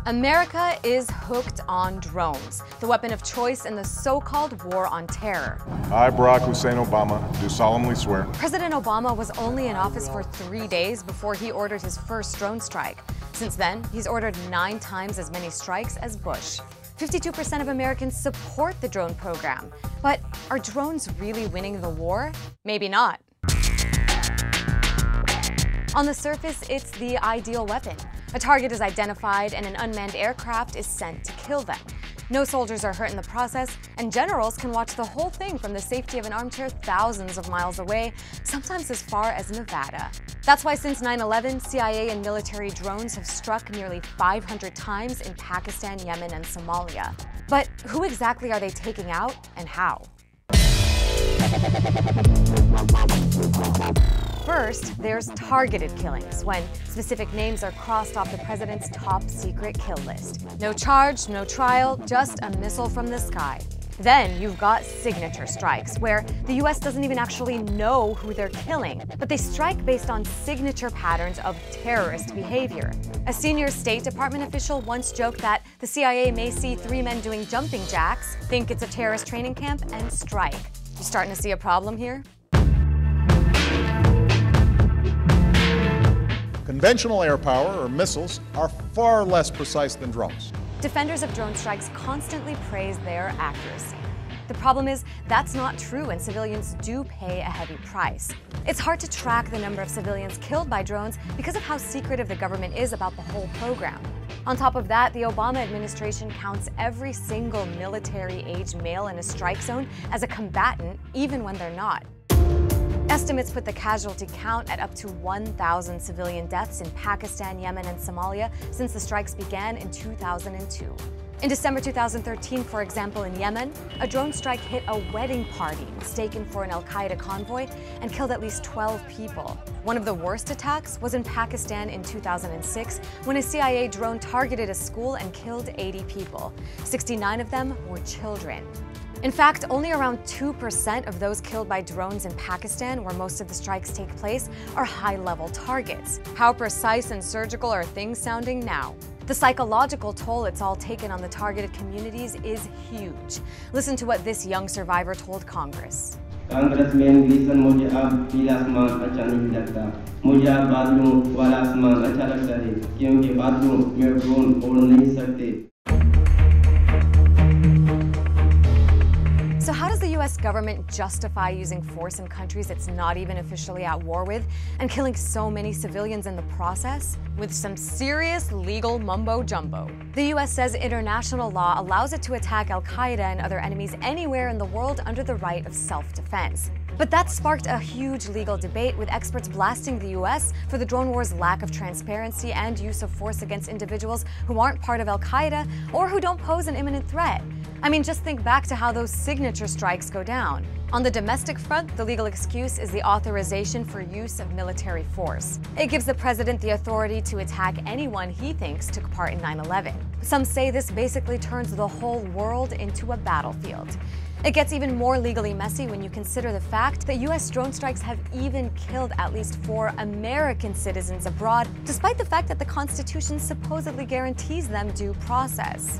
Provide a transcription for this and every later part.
America is hooked on drones, the weapon of choice in the so-called war on terror. I, Barack Hussein Obama, do solemnly swear. President Obama was only in office for 3 days before he ordered his first drone strike. Since then, he's ordered 9 times as many strikes as Bush. 52% of Americans support the drone program. But are drones really winning the war? Maybe not. On the surface, it's the ideal weapon. A target is identified and an unmanned aircraft is sent to kill them. No soldiers are hurt in the process, and generals can watch the whole thing from the safety of an armchair thousands of miles away, sometimes as far as Nevada. That's why since 9/11, CIA and military drones have struck nearly 500 times in Pakistan, Yemen, and Somalia. But who exactly are they taking out and how? First, there's targeted killings, when specific names are crossed off the president's top secret kill list. No charge, no trial, just a missile from the sky. Then you've got signature strikes, where the US doesn't even actually know who they're killing, but they strike based on signature patterns of terrorist behavior. A senior State Department official once joked that the CIA may see 3 men doing jumping jacks, think it's a terrorist training camp, and strike. You starting to see a problem here? Conventional air power, or missiles, are far less precise than drones. Defenders of drone strikes constantly praise their accuracy. The problem is, that's not true, and civilians do pay a heavy price. It's hard to track the number of civilians killed by drones because of how secretive the government is about the whole program. On top of that, the Obama administration counts every single military-age male in a strike zone as a combatant, even when they're not. Estimates put the casualty count at up to 1,000 civilian deaths in Pakistan, Yemen, and Somalia since the strikes began in 2002. In December 2013, for example, in Yemen, a drone strike hit a wedding party mistaken for an al-Qaeda convoy and killed at least 12 people. One of the worst attacks was in Pakistan in 2006, when a CIA drone targeted a school and killed 80 people. 69 of them were children. In fact, only around 2% of those killed by drones in Pakistan, where most of the strikes take place, are high-level targets. How precise and surgical are things sounding now? The psychological toll it's all taken on the targeted communities is huge. Listen to what this young survivor told Congress. Congressman reason मुझे अब पीला आसमान अच्छा नहीं लगता. मुझे अब बादलों वाला आसमान अच्छा लगता है, क्योंकि बादलों में ड्रोन उड़ नहीं सकते. So how does the US government justify using force in countries it's not even officially at war with and killing so many civilians in the process? With some serious legal mumbo-jumbo. The US says international law allows it to attack al-Qaeda and other enemies anywhere in the world under the right of self-defense. But that sparked a huge legal debate, with experts blasting the US for the drone war's lack of transparency and use of force against individuals who aren't part of al-Qaeda or who don't pose an imminent threat. I mean, just think back to how those signature strikes go down. On the domestic front, the legal excuse is the authorization for use of military force. It gives the president the authority to attack anyone he thinks took part in 9/11. Some say this basically turns the whole world into a battlefield. It gets even more legally messy when you consider the fact that US drone strikes have even killed at least 4 American citizens abroad, despite the fact that the Constitution supposedly guarantees them due process.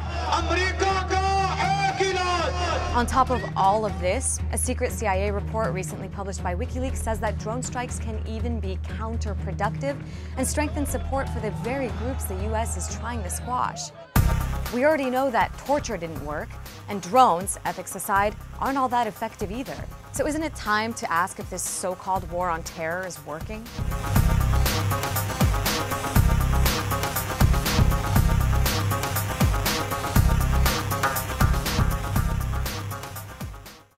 On top of all of this, a secret CIA report recently published by WikiLeaks says that drone strikes can even be counterproductive and strengthen support for the very groups the US is trying to squash. We already know that torture didn't work, and drones, ethics aside, aren't all that effective either. So isn't it time to ask if this so-called war on terror is working?